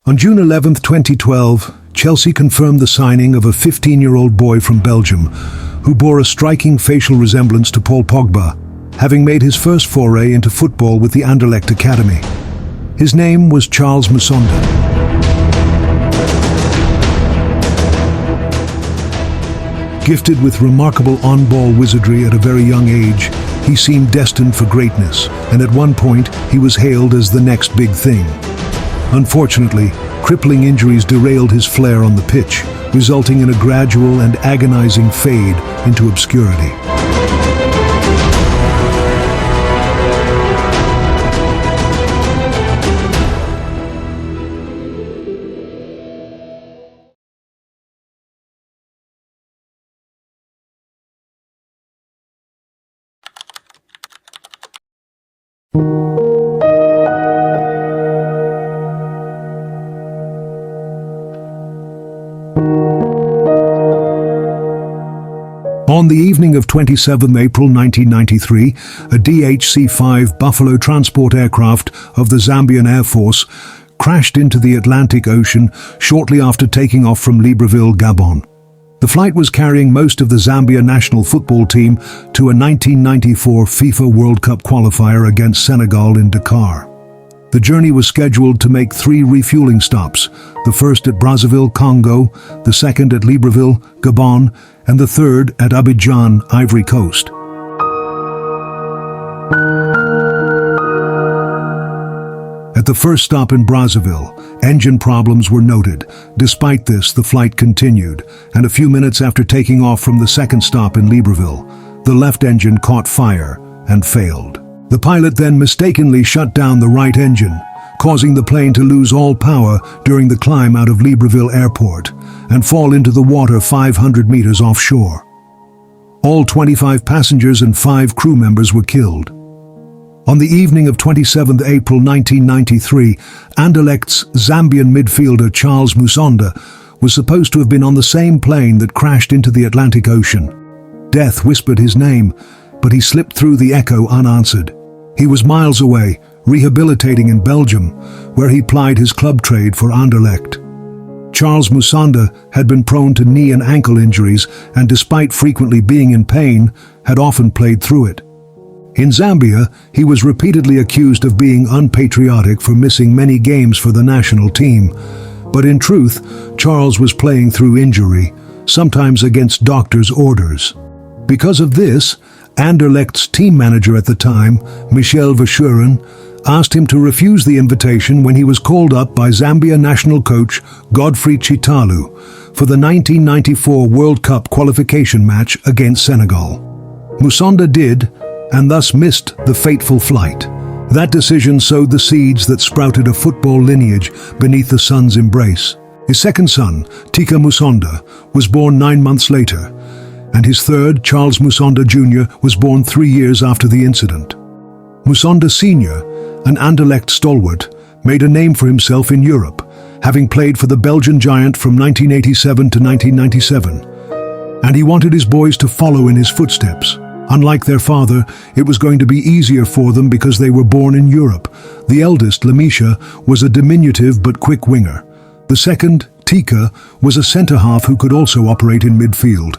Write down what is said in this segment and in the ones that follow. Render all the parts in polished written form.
On June 11, 2012, Chelsea confirmed the signing of a 15-year-old boy from Belgium who bore a striking facial resemblance to Paul Pogba, having made his first foray into football with the Anderlecht Academy. His name was Charly Musonda. Gifted with remarkable on-ball wizardry at a very young age, he seemed destined for greatness, and at one point he was hailed as the next big thing. Unfortunately, crippling injuries derailed his flair on the pitch, resulting in a gradual and agonizing fade into obscurity. On the evening of 27 April 1993, a DHC-5 Buffalo transport aircraft of the Zambian Air Force crashed into the Atlantic Ocean shortly after taking off from Libreville, Gabon. The flight was carrying most of the Zambia national football team to a 1994 FIFA World Cup qualifier against Senegal in Dakar. The journey was scheduled to make 3 refueling stops, the first at Brazzaville, Congo, the second at Libreville, Gabon, and the third at Abidjan, Ivory Coast. At the first stop in Brazzaville, engine problems were noted. Despite this, the flight continued, and a few minutes after taking off from the second stop in Libreville, the left engine caught fire and failed. The pilot then mistakenly shut down the right engine, causing the plane to lose all power during the climb out of Libreville Airport and fall into the water 500 meters offshore. All 25 passengers and 5 crew members were killed. On the evening of 27 April 1993, Anderlecht's Zambian midfielder Charly Musonda was supposed to have been on the same plane that crashed into the Atlantic Ocean. Death whispered his name, but he slipped through the echo unanswered. He was miles away, rehabilitating in Belgium, where he plied his club trade for Anderlecht. Charly Musonda had been prone to knee and ankle injuries and, despite frequently being in pain, had often played through it. In Zambia, he was repeatedly accused of being unpatriotic for missing many games for the national team. But in truth, Charles was playing through injury, sometimes against doctors' orders. Because of this, Anderlecht's team manager at the time, Michel Verschuren, asked him to refuse the invitation when he was called up by Zambia national coach Godfrey Chitalu for the 1994 World Cup qualification match against Senegal. Musonda did, and thus missed the fateful flight. That decision sowed the seeds that sprouted a football lineage beneath the sun's embrace. His second son, Tika Musonda, was born 9 months later, and his third, Charly Musonda Jr., was born 3 years after the incident. Musonda Sr., an Anderlecht stalwart, made a name for himself in Europe, having played for the Belgian giant from 1987 to 1997. And he wanted his boys to follow in his footsteps. Unlike their father, it was going to be easier for them because they were born in Europe. The eldest, Lamisha, was a diminutive but quick winger. The second, Tika, was a centre-half who could also operate in midfield.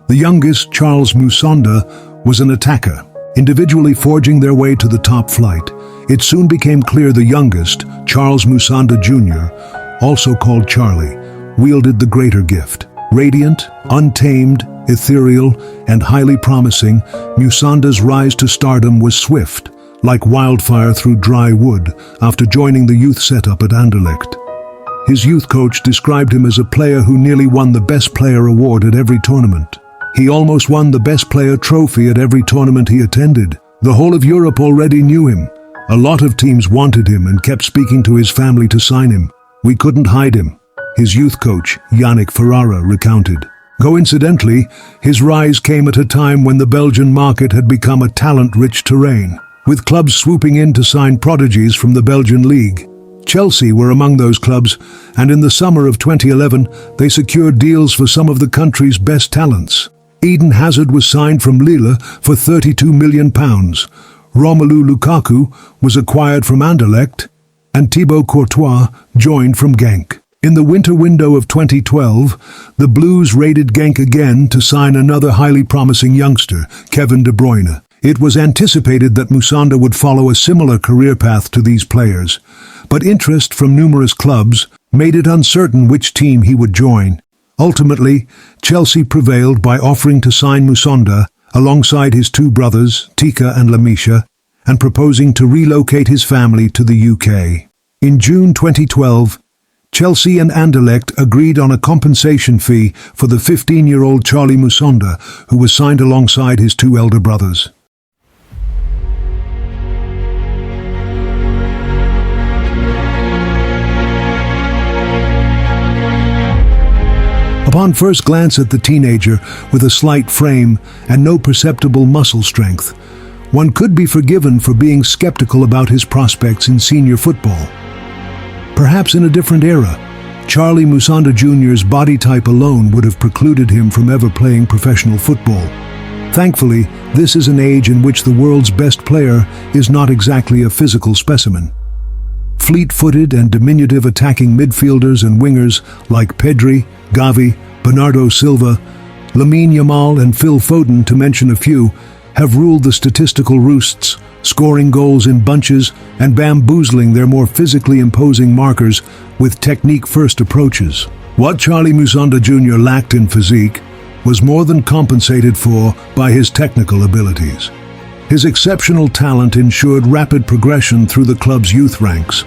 The youngest, Charly Musonda, was an attacker, individually forging their way to the top flight. It soon became clear the youngest, Charly Musonda Jr., also called Charlie, wielded the greater gift. Radiant, untamed, ethereal, and highly promising, Musonda's rise to stardom was swift, like wildfire through dry wood, after joining the youth setup at Anderlecht. His youth coach described him as a player who nearly won the Best Player award at every tournament. He almost won the Best Player trophy at every tournament he attended. The whole of Europe already knew him. A lot of teams wanted him and kept speaking to his family to sign him. We couldn't hide him, his youth coach, Yannick Ferrara, recounted. Coincidentally, his rise came at a time when the Belgian market had become a talent-rich terrain, with clubs swooping in to sign prodigies from the Belgian League. Chelsea were among those clubs, and in the summer of 2011, they secured deals for some of the country's best talents. Eden Hazard was signed from Lille for £32 million. Romelu Lukaku was acquired from Anderlecht, and Thibaut Courtois joined from Genk. In the winter window of 2012, the Blues raided Genk again to sign another highly promising youngster, Kevin De Bruyne. It was anticipated that Musonda would follow a similar career path to these players, but interest from numerous clubs made it uncertain which team he would join. Ultimately, Chelsea prevailed by offering to sign Musonda alongside his two brothers, Tika and Lamisha, and proposing to relocate his family to the UK. In June 2012, Chelsea and Anderlecht agreed on a compensation fee for the 15-year-old Charly Musonda, who was signed alongside his two elder brothers. Upon first glance at the teenager with a slight frame and no perceptible muscle strength, one could be forgiven for being skeptical about his prospects in senior football. Perhaps in a different era, Charly Musonda Jr.'s body type alone would have precluded him from ever playing professional football. Thankfully, this is an age in which the world's best player is not exactly a physical specimen. Fleet-footed and diminutive attacking midfielders and wingers like Pedri, Gavi, Bernardo Silva, Lamine Yamal and Phil Foden, to mention a few, have ruled the statistical roosts, scoring goals in bunches and bamboozling their more physically imposing markers with technique-first approaches. What Charly Musonda Jr. lacked in physique was more than compensated for by his technical abilities. His exceptional talent ensured rapid progression through the club's youth ranks,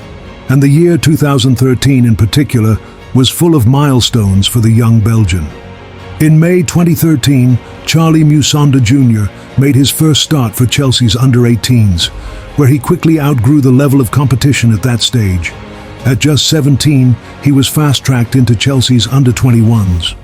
and the year 2013 in particular was full of milestones for the young Belgian. In May 2013, Charly Musonda Jr. made his first start for Chelsea's under-18s, where he quickly outgrew the level of competition at that stage. At just 17, he was fast-tracked into Chelsea's under-21s.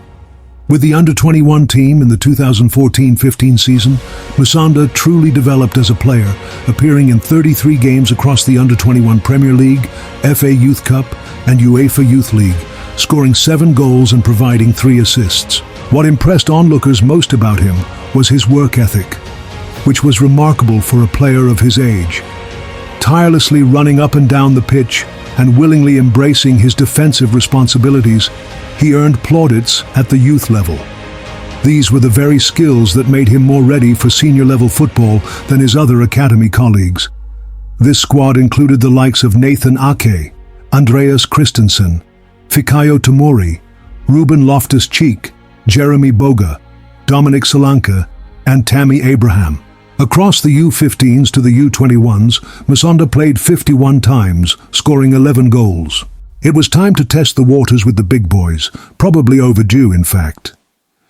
With the under-21 team in the 2014-15 season, Musonda truly developed as a player, appearing in 33 games across the under-21 Premier League, FA Youth Cup, and UEFA Youth League, scoring 7 goals and providing 3 assists. What impressed onlookers most about him was his work ethic, which was remarkable for a player of his age. Tirelessly running up and down the pitch and willingly embracing his defensive responsibilities, he earned plaudits at the youth level. These were the very skills that made him more ready for senior-level football than his other academy colleagues. This squad included the likes of Nathan Ake, Andreas Christensen, Fikayo Tomori, Ruben Loftus-Cheek, Jeremy Boga, Dominic Solanke, and Tammy Abraham. Across the U15s to the U21s, Musonda played 51 times, scoring 11 goals. It was time to test the waters with the big boys, probably overdue in fact.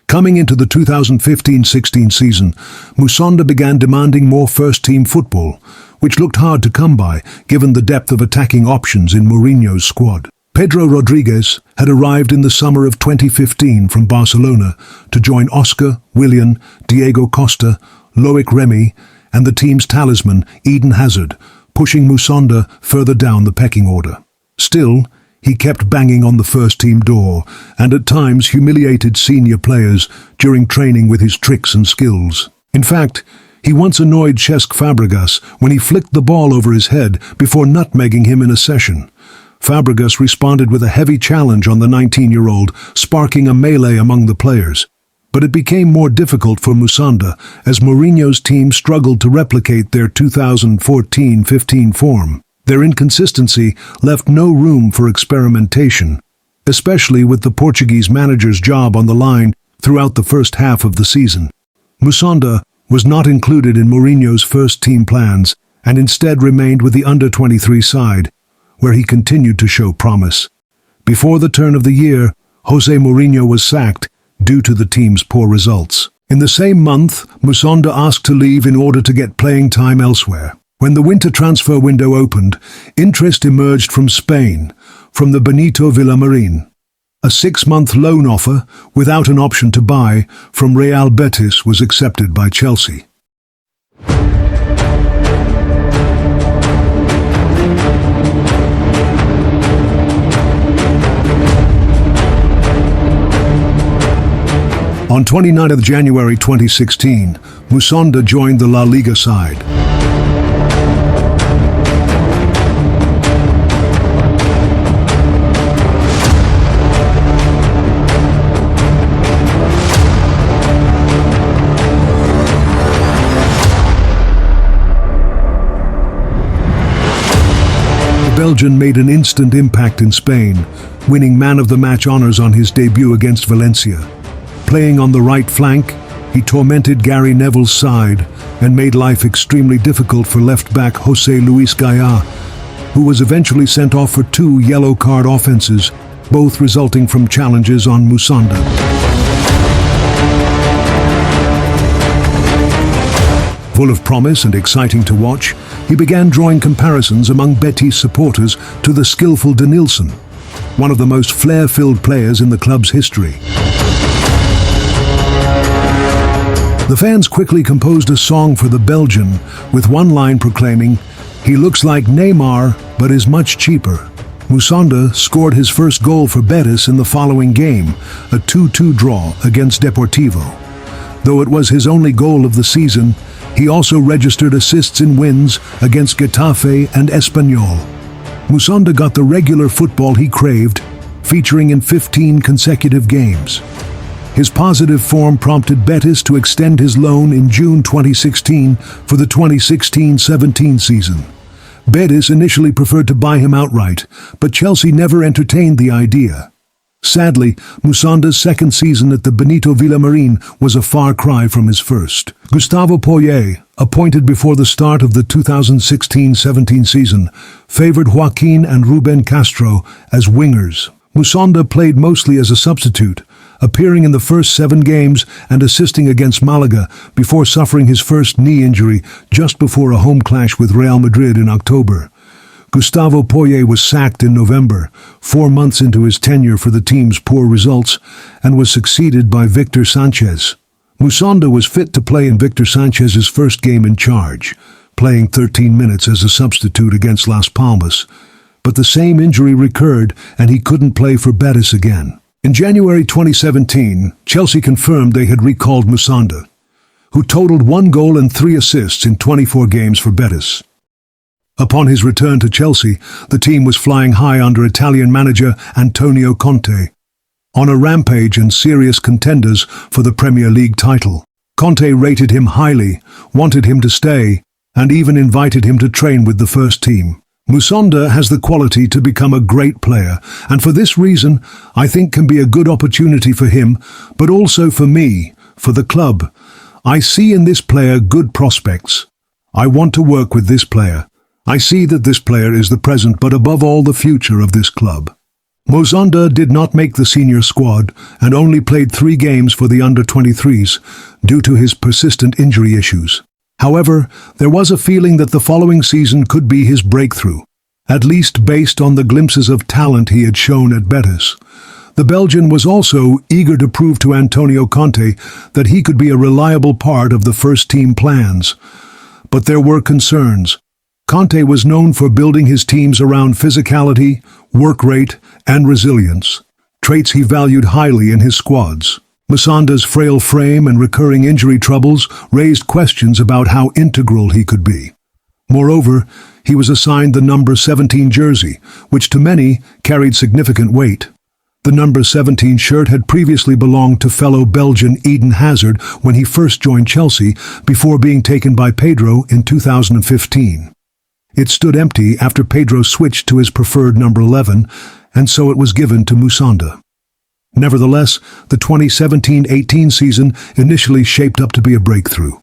Coming into the 2015-16 season, Musonda began demanding more first-team football, which looked hard to come by given the depth of attacking options in Mourinho's squad. Pedro Rodriguez had arrived in the summer of 2015 from Barcelona to join Oscar, Willian, Diego Costa, Loic Remy, and the team's talisman, Eden Hazard, pushing Musonda further down the pecking order. Still, he kept banging on the first-team door and at times humiliated senior players during training with his tricks and skills. In fact, he once annoyed Cesc Fabregas when he flicked the ball over his head before nutmegging him in a session. Fabregas responded with a heavy challenge on the 19-year-old, sparking a melee among the players. But it became more difficult for Musonda as Mourinho's team struggled to replicate their 2014-15 form. Their inconsistency left no room for experimentation, especially with the Portuguese manager's job on the line throughout the first half of the season. Musonda was not included in Mourinho's first-team plans and instead remained with the under-23 side, where he continued to show promise. Before the turn of the year, Jose Mourinho was sacked due to the team's poor results. In the same month, Musonda asked to leave in order to get playing time elsewhere. When the winter transfer window opened, interest emerged from Spain, from the Benito Villamarin. A 6-month loan offer, without an option to buy, from Real Betis was accepted by Chelsea. On 29th January 2016, Musonda joined the La Liga side. Belgian made an instant impact in Spain, winning man of the match honors on his debut against Valencia. Playing on the right flank, he tormented Gary Neville's side and made life extremely difficult for left-back José Luis Gaya, who was eventually sent off for 2 yellow card offenses, both resulting from challenges on Musonda. Full of promise and exciting to watch, he began drawing comparisons among Betis supporters to the skillful Denilson, one of the most flair-filled players in the club's history. The fans quickly composed a song for the Belgian, with one line proclaiming, "He looks like Neymar, but is much cheaper." Musonda scored his first goal for Betis in the following game, a 2-2 draw against Deportivo. Though it was his only goal of the season, he also registered assists in wins against Getafe and Espanyol. Musonda got the regular football he craved, featuring in 15 consecutive games. His positive form prompted Betis to extend his loan in June 2016 for the 2016-17 season. Betis initially preferred to buy him outright, but Chelsea never entertained the idea. Sadly, Musonda's second season at the Benito Villamarín was a far cry from his first. Gustavo Poyet, appointed before the start of the 2016-17 season, favored Joaquin and Ruben Castro as wingers. Musonda played mostly as a substitute, appearing in the first 7 games and assisting against Malaga before suffering his first knee injury just before a home clash with Real Madrid in October. Gustavo Poyet was sacked in November, 4 months into his tenure for the team's poor results, and was succeeded by Victor Sanchez. Musonda was fit to play in Victor Sanchez's first game in charge, playing 13 minutes as a substitute against Las Palmas. But the same injury recurred and he couldn't play for Betis again. In January 2017, Chelsea confirmed they had recalled Musonda, who totaled 1 goal and 3 assists in 24 games for Betis. Upon his return to Chelsea, the team was flying high under Italian manager Antonio Conte, on a rampage and serious contenders for the Premier League title. Conte rated him highly, wanted him to stay, and even invited him to train with the first team. Musonda has the quality to become a great player, and for this reason, I think can be a good opportunity for him, but also for me, for the club. I see in this player good prospects. I want to work with this player. I see that this player is the present, but above all the future of this club. Musonda did not make the senior squad and only played 3 games for the under-23s due to his persistent injury issues. However, there was a feeling that the following season could be his breakthrough, at least based on the glimpses of talent he had shown at Betis. The Belgian was also eager to prove to Antonio Conte that he could be a reliable part of the first-team plans. But there were concerns. Conte was known for building his teams around physicality, work rate, and resilience, traits he valued highly in his squads. Musonda's frail frame and recurring injury troubles raised questions about how integral he could be. Moreover, he was assigned the number 17 jersey, which to many carried significant weight. The number 17 shirt had previously belonged to fellow Belgian Eden Hazard when he first joined Chelsea, before being taken by Pedro in 2015. It stood empty after Pedro switched to his preferred number 11, and so it was given to Musonda. Nevertheless, the 2017-18 season initially shaped up to be a breakthrough.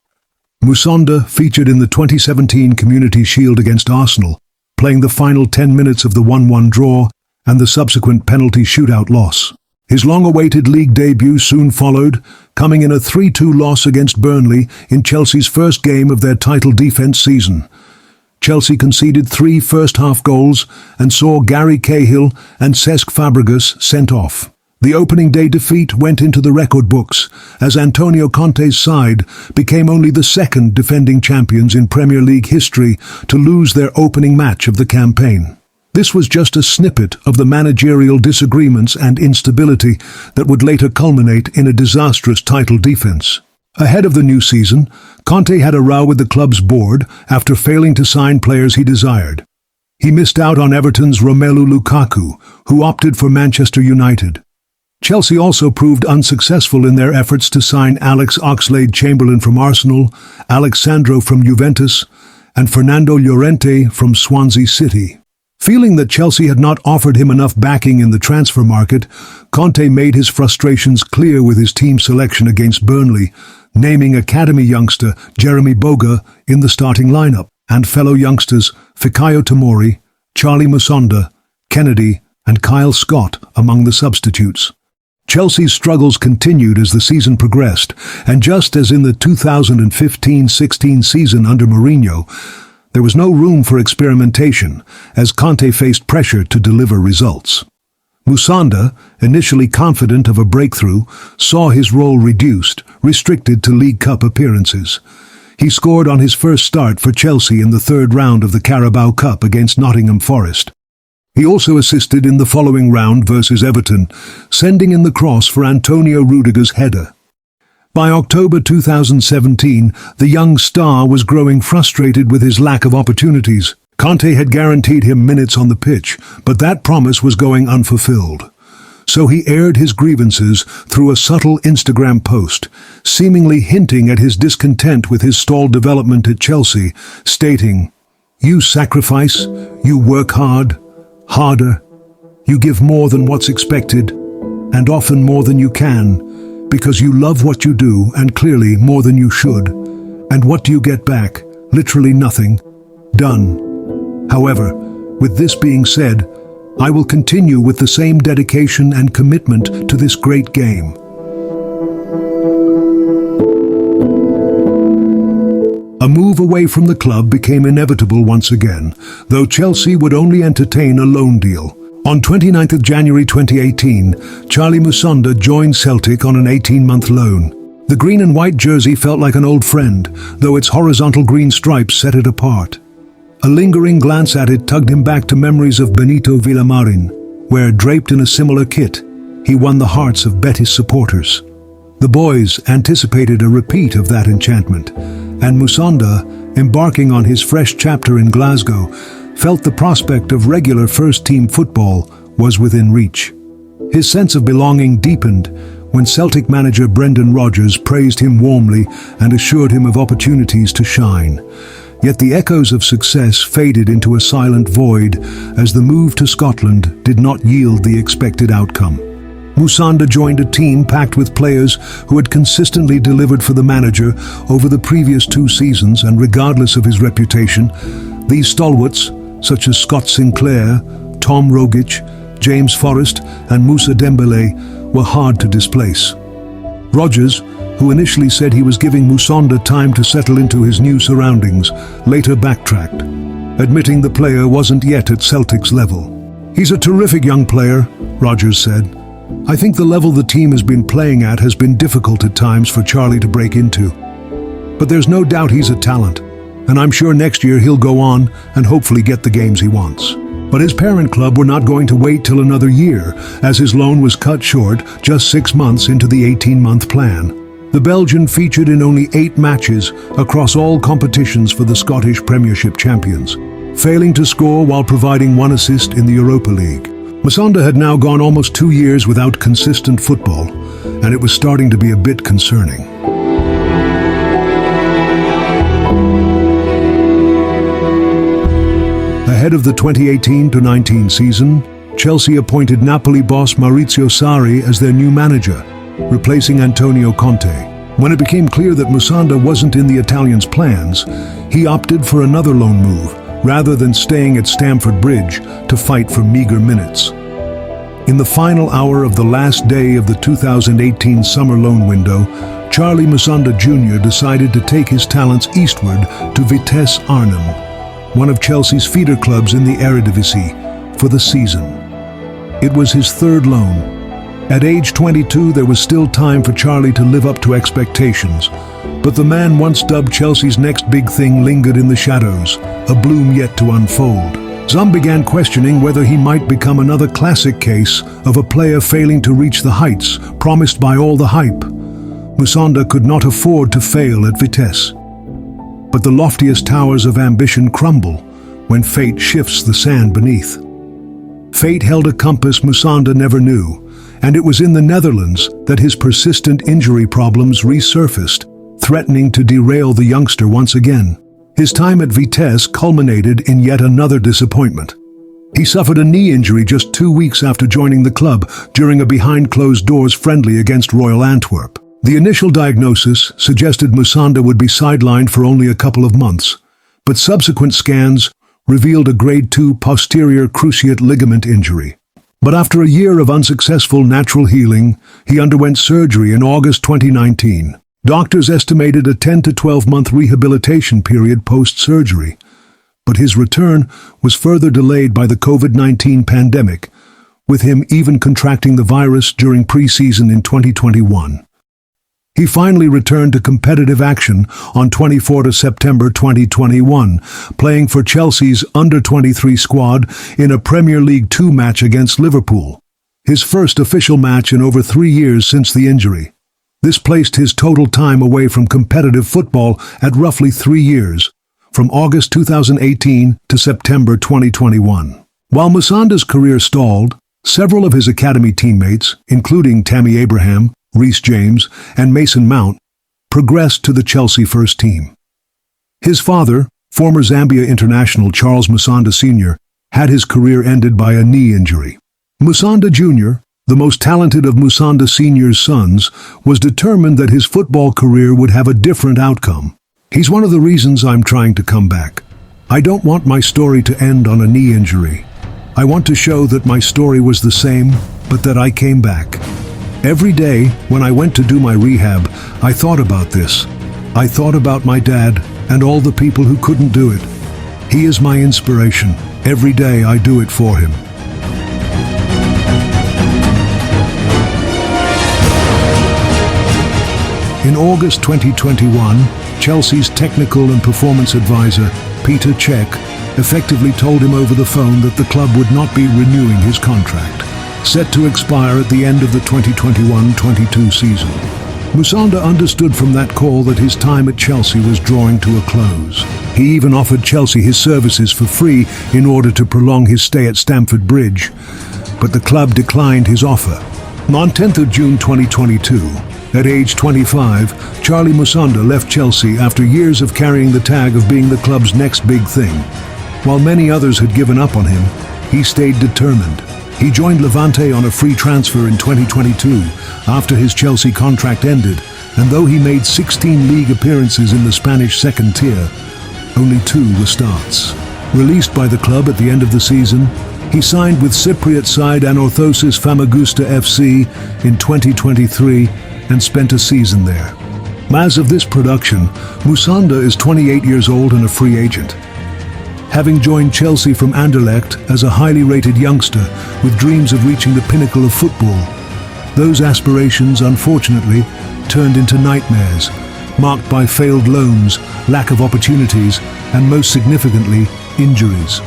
Musonda featured in the 2017 Community Shield against Arsenal, playing the final 10 minutes of the 1-1 draw and the subsequent penalty shootout loss. His long-awaited league debut soon followed, coming in a 3-2 loss against Burnley in Chelsea's first game of their title defence season. Chelsea conceded 3 first-half goals and saw Gary Cahill and Cesc Fabregas sent off. The opening day defeat went into the record books, as Antonio Conte's side became only the second defending champions in Premier League history to lose their opening match of the campaign. This was just a snippet of the managerial disagreements and instability that would later culminate in a disastrous title defence. Ahead of the new season, Conte had a row with the club's board after failing to sign players he desired. He missed out on Everton's Romelu Lukaku, who opted for Manchester United. Chelsea also proved unsuccessful in their efforts to sign Alex Oxlade-Chamberlain from Arsenal, Alex Sandro from Juventus, and Fernando Llorente from Swansea City. Feeling that Chelsea had not offered him enough backing in the transfer market, Conte made his frustrations clear with his team selection against Burnley, naming academy youngster Jeremy Boga in the starting lineup, and fellow youngsters Fikayo Tomori, Charly Musonda, Kennedy, and Kyle Scott among the substitutes. Chelsea's struggles continued as the season progressed, and just as in the 2015-16 season under Mourinho, there was no room for experimentation as Conte faced pressure to deliver results. Musonda, initially confident of a breakthrough, saw his role restricted to League Cup appearances. He scored on his first start for Chelsea in the third round of the Carabao Cup against Nottingham Forest. He also assisted in the following round versus Everton, sending in the cross for Antonio Rudiger's header. By October 2017, the young star was growing frustrated with his lack of opportunities. Conte had guaranteed him minutes on the pitch, but that promise was going unfulfilled. So he aired his grievances through a subtle Instagram post, seemingly hinting at his discontent with his stalled development at Chelsea, stating, "You sacrifice, you work hard, harder, you give more than what's expected, and often more than you can, because you love what you do and clearly more than you should. And what do you get back? Literally nothing. Done. However, with this being said, I will continue with the same dedication and commitment to this great game." A move away from the club became inevitable once again, though Chelsea would only entertain a loan deal. On 29th of January 2018, Charly Musonda joined Celtic on an 18-month loan. The green and white jersey felt like an old friend, though its horizontal green stripes set it apart. A lingering glance at it tugged him back to memories of Benito Villamarin, where, draped in a similar kit, he won the hearts of Betis supporters. The boys anticipated a repeat of that enchantment, and Musonda, embarking on his fresh chapter in Glasgow, felt the prospect of regular first-team football was within reach. His sense of belonging deepened when Celtic manager Brendan Rodgers praised him warmly and assured him of opportunities to shine. Yet the echoes of success faded into a silent void as the move to Scotland did not yield the expected outcome. Musonda joined a team packed with players who had consistently delivered for the manager over the previous 2 seasons, and regardless of his reputation, these stalwarts, such as Scott Sinclair, Tom Rogic, James Forrest, and Moussa Dembélé, were hard to displace. Rodgers, who initially said he was giving Musonda time to settle into his new surroundings, later backtracked, admitting the player wasn't yet at Celtic's level. "He's a terrific young player," Rodgers said. "I think the level the team has been playing at has been difficult at times for Charly to break into. But there's no doubt he's a talent, and I'm sure next year he'll go on and hopefully get the games he wants." But his parent club were not going to wait till another year, as his loan was cut short just 6 months into the 18-month plan. The Belgian featured in only 8 matches across all competitions for the Scottish Premiership champions, failing to score while providing 1 assist in the Europa League. Musonda had now gone almost 2 years without consistent football, and it was starting to be a bit concerning. Ahead of the 2018-19 season, Chelsea appointed Napoli boss Maurizio Sarri as their new manager, replacing Antonio Conte. When it became clear that Musonda wasn't in the Italians' plans, he opted for another loan move, rather than staying at Stamford Bridge to fight for meager minutes. In the final hour of the last day of the 2018 summer loan window, Charly Musonda Jr. decided to take his talents eastward to Vitesse Arnhem, one of Chelsea's feeder clubs in the Eredivisie, for the season. It was his 3rd loan. At age 22, there was still time for Charly to live up to expectations, but the man once dubbed Chelsea's next big thing lingered in the shadows, a bloom yet to unfold. Some began questioning whether he might become another classic case of a player failing to reach the heights promised by all the hype. Musonda could not afford to fail at Vitesse. But the loftiest towers of ambition crumble when fate shifts the sand beneath. Fate held a compass Musonda never knew, and it was in the Netherlands that his persistent injury problems resurfaced, threatening to derail the youngster once again. His time at Vitesse culminated in yet another disappointment. He suffered a knee injury just 2 weeks after joining the club during a behind-closed-doors friendly against Royal Antwerp. The initial diagnosis suggested Musonda would be sidelined for only a couple of months, but subsequent scans revealed a grade 2 posterior cruciate ligament injury. But after a year of unsuccessful natural healing, he underwent surgery in August 2019. Doctors estimated a 10 to 12-month rehabilitation period post-surgery, but his return was further delayed by the COVID-19 pandemic, with him even contracting the virus during pre-season in 2021. He finally returned to competitive action on 24 September 2021, playing for Chelsea's under-23 squad in a Premier League 2 match against Liverpool, his first official match in over 3 years since the injury. This placed his total time away from competitive football at roughly 3 years, from August 2018 to September 2021. While Musonda's career stalled, several of his academy teammates, including Tammy Abraham, Reece James, and Mason Mount, progressed to the Chelsea first team. His father, former Zambia international Charly Musonda Jr., had his career ended by a knee injury. Musonda Jr., the most talented of Musonda Sr.'s sons, was determined that his football career would have a different outcome. He's one of the reasons I'm trying to come back. I don't want my story to end on a knee injury. I want to show that my story was the same, but that I came back. Every day, when I went to do my rehab, I thought about this. I thought about my dad and all the people who couldn't do it. He is my inspiration. Every day I do it for him. In August 2021, Chelsea's technical and performance advisor, Peter Cech, effectively told him over the phone that the club would not be renewing his contract, set to expire at the end of the 2021-22 season. Musonda understood from that call that his time at Chelsea was drawing to a close. He even offered Chelsea his services for free in order to prolong his stay at Stamford Bridge, but the club declined his offer. On 10th of June 2022, at age 25, Charly Musonda left Chelsea after years of carrying the tag of being the club's next big thing. While many others had given up on him, he stayed determined. He joined Levante on a free transfer in 2022 after his Chelsea contract ended, and though he made 16 league appearances in the Spanish second tier, only 2 were starts. Released by the club at the end of the season, he signed with Cypriot side Anorthosis Famagusta FC in 2023 and spent a season there. As of this production, Musonda is 28 years old and a free agent. Having joined Chelsea from Anderlecht as a highly rated youngster with dreams of reaching the pinnacle of football, those aspirations unfortunately turned into nightmares, marked by failed loans, lack of opportunities, and most significantly, injuries.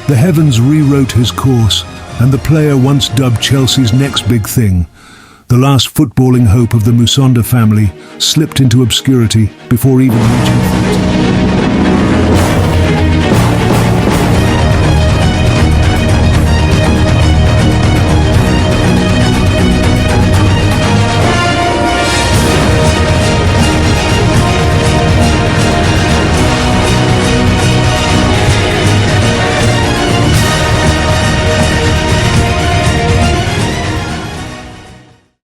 The heavens rewrote his course, and the player once dubbed Chelsea's next big thing, the last footballing hope of the Musonda family, slipped into obscurity before even reaching 30.